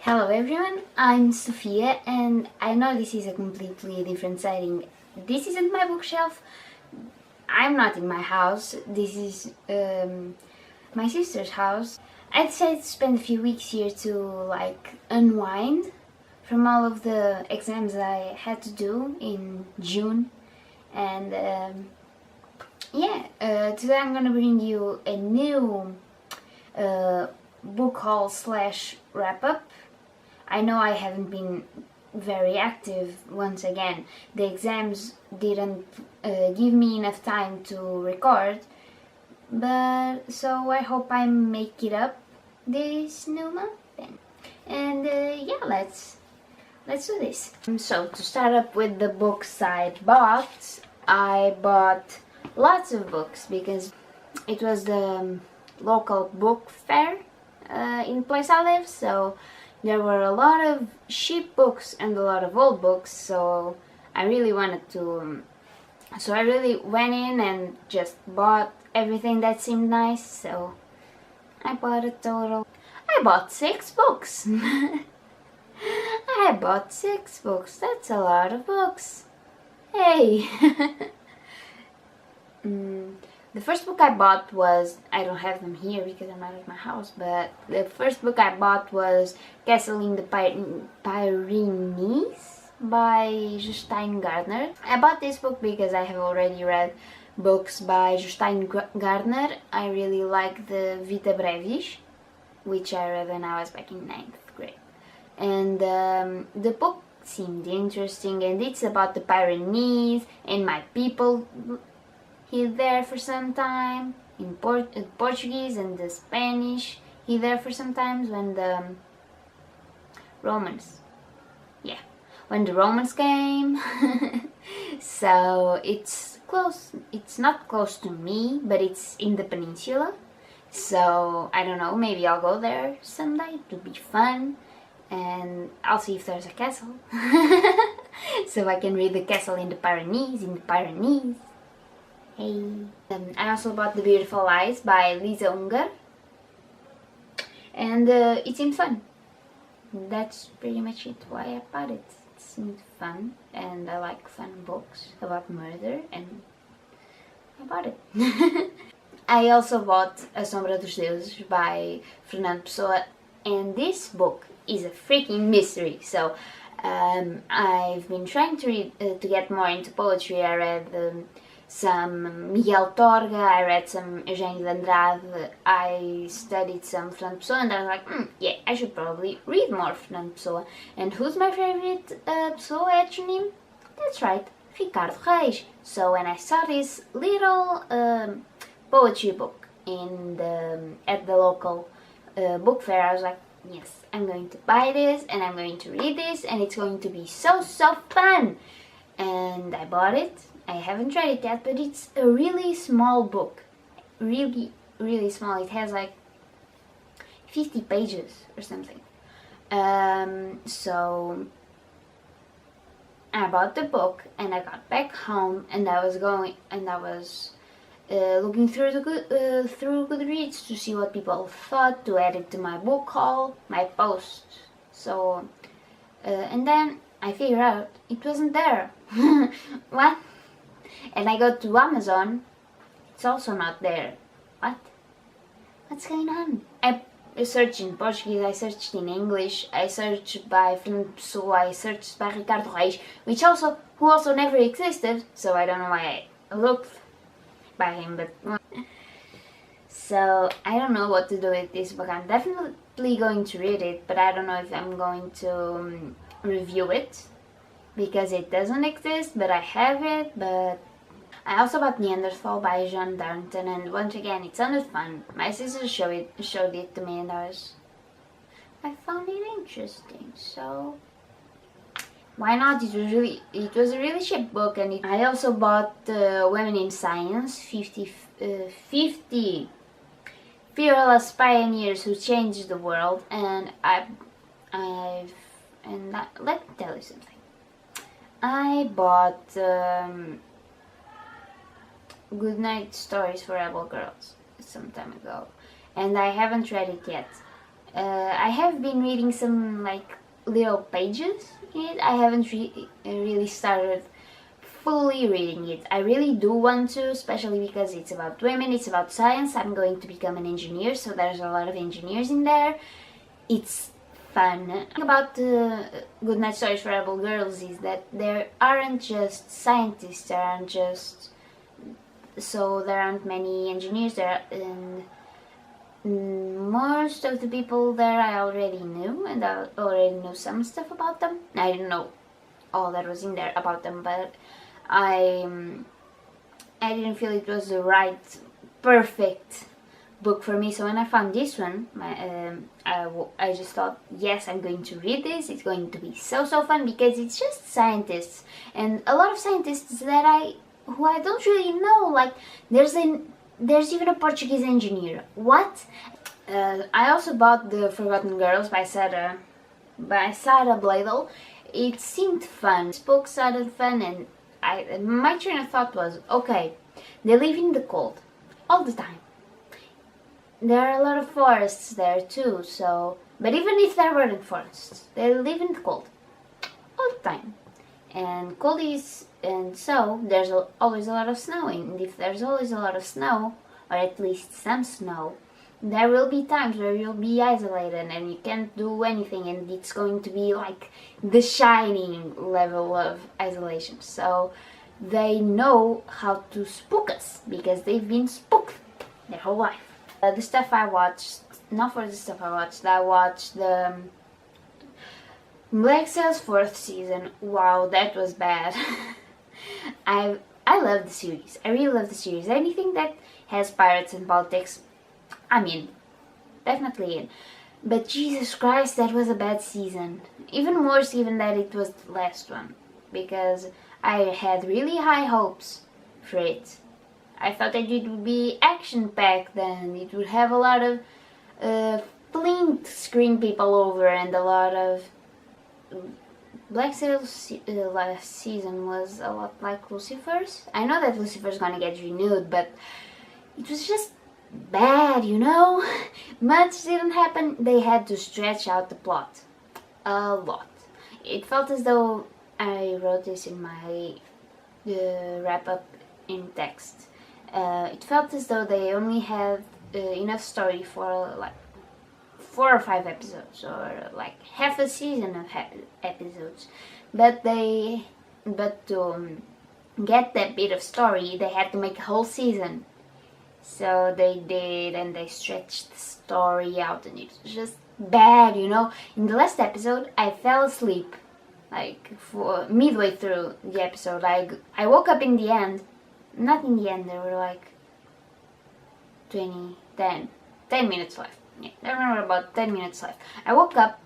Hello everyone, I'm Sofia and I know this is a completely different setting. This isn't my bookshelf, I'm not in my house, this is my sister's house. I decided to spend a few weeks here to unwind from all of the exams I had to do in June and today I'm gonna bring you a new book haul slash wrap up. I know I haven't been very active once again. The exams didn't give me enough time to record, but so I hope I make it up this new month then. And let's do this. So to start up with the books I bought lots of books because it was the local book fair in place I live, so there were a lot of cheap books and a lot of old books, so I really went in and just bought everything that seemed nice. So I bought 6 books. I bought 6 books, that's a lot of books. Hey! The first book I bought was, I don't have them here because I'm not at my house, but the first book I bought was Castle in the Pyrenees by Justine Gardner. I bought this book because I have already read books by Justine Gardner. I really like the Vita Brevis, which I read when I was back in 9th grade. And the book seemed interesting, and it's about the Pyrenees and my people here there for some time in Portuguese and the Spanish here there for some times when the Romans came. So it's not close to me, but it's in the peninsula, so I don't know, maybe I'll go there someday. It would be fun, and I'll see if there's a castle so I can read the Castle in the Pyrenees. Hey. I also bought The Beautiful Lies by Lisa Unger, and it seemed fun. That's pretty much it why I bought it. It seemed fun, and I like fun books about murder, and I bought it. I also bought A Sombra dos Deuses by Fernando Pessoa, and this book is a freaking mystery. So I've been trying to read to get more into poetry. I read some Miguel Torga, I read some Eugênio de Andrade, I studied some Fernando Pessoa, and I was like, I should probably read more Fernando Pessoa. And who's my favorite Pessoa heteronym? That's right, Ricardo Reis. So when I saw this little poetry book at the local book fair, I was like, yes, I'm going to buy this and I'm going to read this, and it's going to be so fun. And I bought it. I haven't read it yet, but it's a really small book. Really, really small. It has like 50 pages or something. So I bought the book and I got back home and I was looking through through Goodreads to see what people thought, to add it to my book haul, my post. So and then I figured out it wasn't there. What? And I go to Amazon, it's also not there. What? What's going on? I searched in Portuguese, I searched in English, I searched by Fernando Pessoa, I searched by Ricardo Reis, who also never existed, so I don't know why I looked by him, but so I don't know what to do with this book. I'm definitely going to read it, but I don't know if I'm going to review it because it doesn't exist, but I have it. But I also bought Neanderthal by John Darnton, and once again it sounded fun. My sister showed it to me, and I found it interesting, so why not? It was a really cheap book. And I also bought Women in Science, 50 Fearless Pioneers Who Changed the World, and let me tell you something. I bought Goodnight Stories for Rebel Girls some time ago, and I haven't read it yet. I have been reading some like little pages in it. I haven't really started fully reading it. I really do want to, especially because it's about women, it's about science. I'm going to become an engineer, so there's a lot of engineers in there. It's fun. The thing about Goodnight Stories for Rebel Girls is that there aren't just scientists, there aren't many engineers there, and most of the people there I already knew, and I already knew some stuff about them. I didn't know all that was in there about them, but I didn't feel it was the right, perfect book for me. So when I found this one, I just thought, yes, I'm going to read this. It's going to be so fun because it's just scientists, and a lot of scientists who I don't really know. Like there's even a Portuguese engineer. What? I also bought The Forgotten Girls by Sarah Bladel. It seemed fun. This book sounded fun, and my train of thought was, okay, they live in the cold all the time. There are a lot of forests there too, but even if there weren't forests, they live in the cold all the time. And so there's always a lot of snow, and if there's always a lot of snow, or at least some snow, there will be times where you'll be isolated and you can't do anything, and it's going to be like the Shining level of isolation. So they know how to spook us because they've been spooked their whole life. The stuff I watched, not for the stuff I watched the Black Sail's 4th season. Wow, that was bad. I love the series. I really love the series. Anything that has pirates and politics, I'm in. Definitely in. But Jesus Christ, that was a bad season. Even worse even that it was the last one. Because I had really high hopes for it. I thought that it would be action-packed and it would have a lot of flint screen people over, and a lot of... Black Sail's last season was a lot like Lucifer's. I know that Lucifer's gonna get renewed, but it was just bad, you know? Much didn't happen. They had to stretch out the plot a lot. It felt as though I wrote this in my wrap-up in text. It felt as though they only had enough story for like 4 or 5 episodes, or like half a season of episodes. But to get that bit of story, they had to make a whole season. So they did, and they stretched the story out, and it was just bad, you know? In the last episode, I fell asleep, like, for midway through the episode. I woke up in the end. Not in the end, there were like 10 minutes left. Yeah, there were about 10 minutes left. I woke up,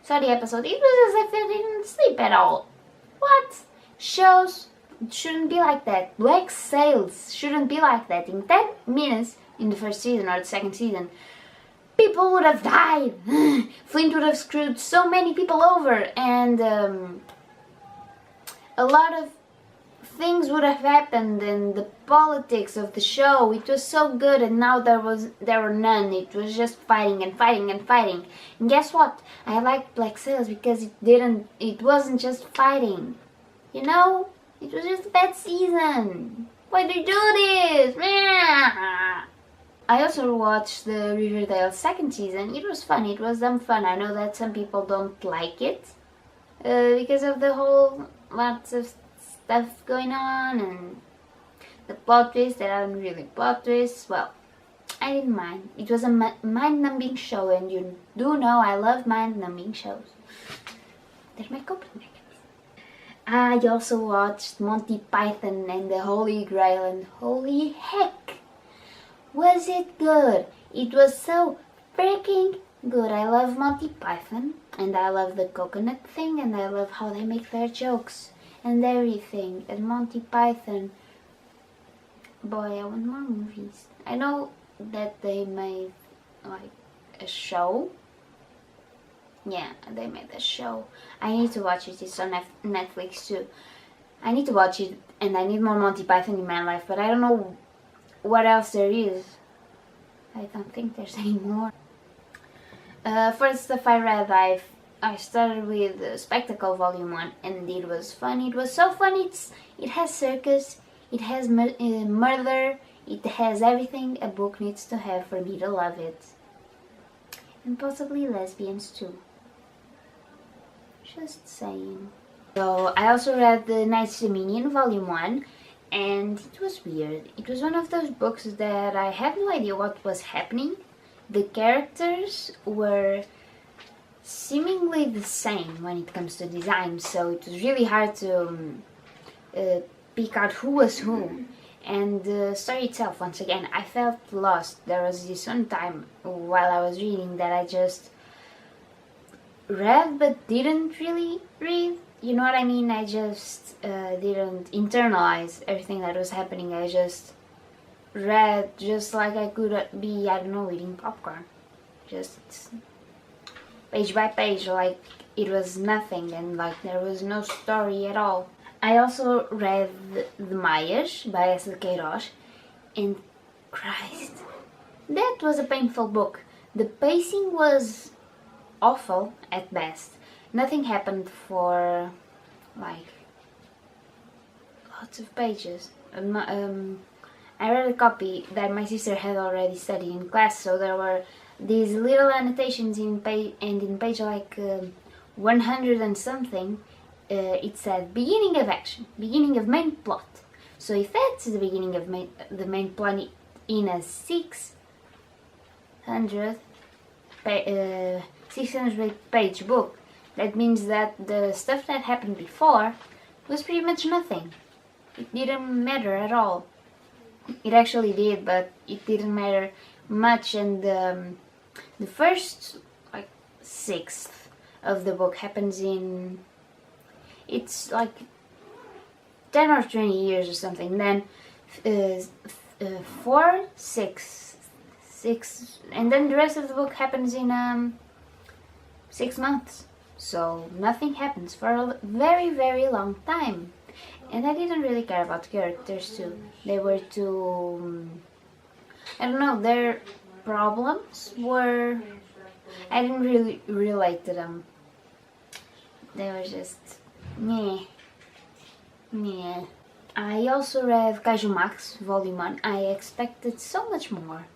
saw the episode. It was as if I didn't sleep at all. What? Shows shouldn't be like that. Black Sails shouldn't be like that. In 10 minutes, in the first season or the second season, people would have died. Flint would have screwed so many people over, and a lot of things would have happened, and the politics of the show, it was so good, and now there were none. It was just fighting and fighting and fighting. And guess what? I liked Black Sails because it wasn't just fighting. You know? It was just a bad season. Why do you do this? I also watched the Riverdale 2nd season. It was fun. It was dumb fun. I know that some people don't like it because of the whole lots of stuff going on and the plot twists that aren't really plot twists. Well, I didn't mind. It was a mind-numbing show, and you do know I love mind-numbing shows. They're my coping mechanism. I also watched Monty Python and the Holy Grail, and holy heck, was it good? It was so freaking good. I love Monty Python, and I love the coconut thing, and I love how they make their jokes and everything. And Monty Python, boy, I want more movies. I know that they made like a show. Yeah, they made a show. I need to watch it. It's on Netflix too. I need to watch it, and I need more Monty Python in my life, but I don't know what else there is. I don't think there's any more. First stuff I read, I started with Spectacle Volume 1, and it was fun. It was so fun. It has circus, it has murder, it has everything a book needs to have for me to love it. And possibly lesbians too. Just saying. So I also read The Night's Dominion Volume 1, and it was weird. It was one of those books that I had no idea what was happening. The characters were seemingly the same when it comes to design, so it was really hard to pick out who was who. And the story itself, once again, I felt lost. There was this one time while I was reading that I just read but didn't really read. You know what I mean? I just didn't internalize everything that was happening. I just read just like I could be, I don't know, eating popcorn. Just page by page, like it was nothing and like there was no story at all. I also read The Mayas by Esther Queiroz, and Christ, that was a painful book. The pacing was awful at best. Nothing happened for like lots of pages. I read a copy that my sister had already studied in class, so there were these little annotations in page, and in page like 100 and something, it said beginning of action, beginning of main plot. So if that's the beginning of the main plot in a 600 page book, that means that the stuff that happened before was pretty much nothing. It didn't matter at all. It actually did, but it didn't matter much. And the first like sixth of the book happens in, it's like 10 or 20 years or something. Then 4, 6, and then the rest of the book happens in 6 months. So nothing happens for a very, very long time. And I didn't really care about the characters too. They were too, I don't know, their problems were, I didn't really relate to them. They were just, meh. I also read Kaiju Max Volume 1. I expected so much more.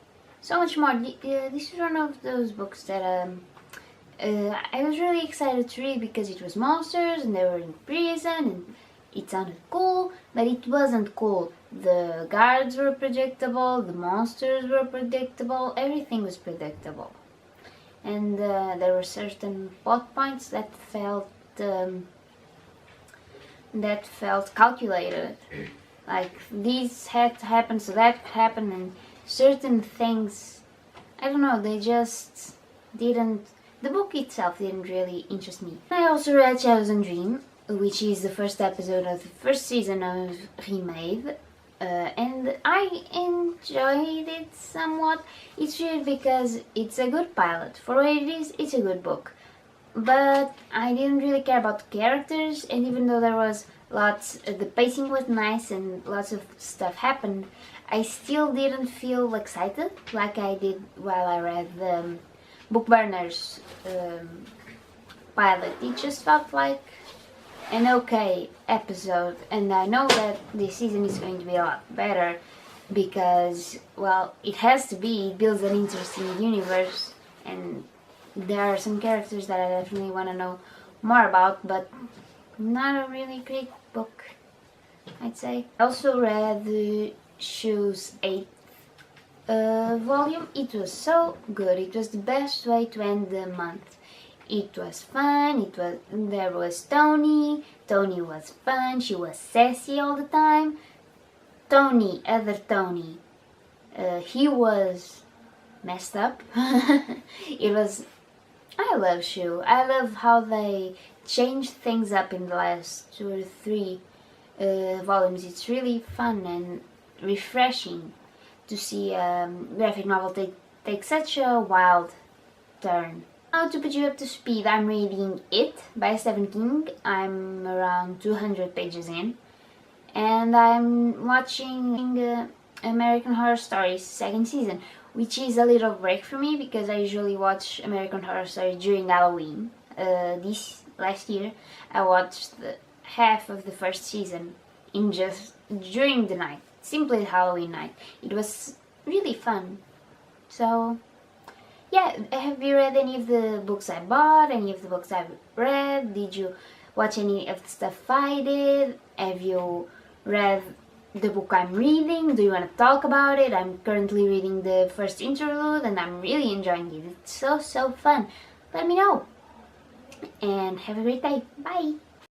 This is one of those books that I was really excited to read because it was monsters and they were in prison and it sounded cool, but it wasn't cool. The guards were predictable, the monsters were predictable, everything was predictable. And there were certain plot points that felt calculated. Like this had to happen, so that happened, and certain things, I don't know, they just didn't, the book itself didn't really interest me. I also read Shadows and Dream, which is the first episode of the first season of Remade, and I enjoyed it somewhat. It's weird because it's a good pilot. For what it is, it's a good book. But I didn't really care about the characters, and even though there was the pacing was nice and lots of stuff happened, I still didn't feel excited like I did while I read the Bookburners pilot. It just felt like an okay episode, and I know that this season is going to be a lot better because, well, it has to be. It builds an interesting universe, and there are some characters that I definitely want to know more about, but not a really great book, I'd say. I also read the Shoes 8th volume. It was so good. It was the best way to end the month. It was fun. There was Tony. Tony was fun. She was sassy all the time. Other Tony, he was messed up. It was. I love Shoe. I love how they changed things up in the last 2 or 3 volumes. It's really fun and refreshing to see a graphic novel take such a wild turn. Now to put you up to speed, I'm reading It by Stephen King. I'm around 200 pages in, and I'm watching American Horror Story 2nd season, which is a little break for me because I usually watch American Horror Story during Halloween. This last year I watched half of the first season in just during the night, simply Halloween night. It was really fun. So yeah, have you read any of the books I bought? Any of the books I've read? Did you watch any of the stuff I did? Have you read the book I'm reading? Do you want to talk about it? I'm currently reading the first interlude and I'm really enjoying it. It's so fun. Let me know. And have a great day. Bye.